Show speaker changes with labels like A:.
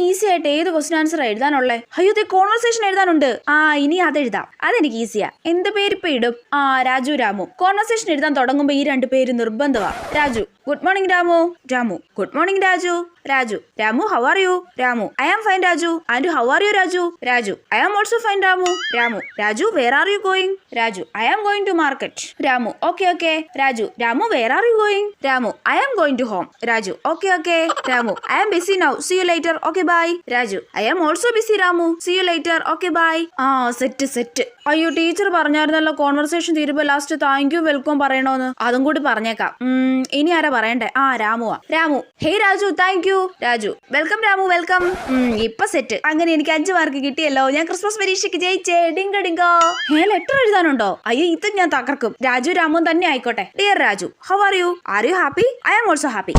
A: Easy ആയിട്ട് ഏത് question answer എഴുതാനുള്ളേ? അയ്യോ കോൺവെർസേഷൻ എഴുതാനുണ്ട്. ഇനി അതെഴുതാം. അതെനിക്ക് ഈസിയാ. എന്ത് പേര് ഇപ്പൊ ഇടും? രാജു രാമു. കോൺവെർസേഷൻ എഴുതാൻ തുടങ്ങുമ്പോ ഈ 2 പേര് നിർബന്ധമാ. Raju good morning Ramu. Ramu good morning Raju. Raju Ramu how are you? Ramu I am fine Raju. And how are you Raju? Raju I am also fine Ramu. Ramu Raju where are you going? Raju I am going to market. Ramu okay. Raju Ramu where are you going? Ramu I am going to home. Raju okay. Ramu I am busy now. See you later. Okay bye. Raju I am also busy Ramu. See you later. Okay bye. Set. അയ്യോ teacher പറഞ്ഞായിരുന്നല്ലോ conversation തീരുമ്പോ last thank you welcome പറയണോന്ന്. അതും കൂടി പറഞ്ഞേക്കാം. ഇനി ആരാ പറയണ്ടേ? രാമുവാ. Ramu hey Raju thank you. Raju welcome Ramu welcome. ഇപ്പൊ സെറ്റ്. അങ്ങനെ എനിക്ക് 5 മാർക്ക് കിട്ടിയല്ലോ. ഞാൻ ക്രിസ്മസ് പരീക്ഷയ്ക്ക് ജയിച്ചേ. ഡിങ്കോ. ലെറ്റർ എഴുതാനുണ്ടോ? അയ്യോ ഇത് ഞാൻ തകർക്കും. രാജു രാമു തന്നെ ആയിക്കോട്ടെ. Dear Raju how are you? Are you happy? I am also happy.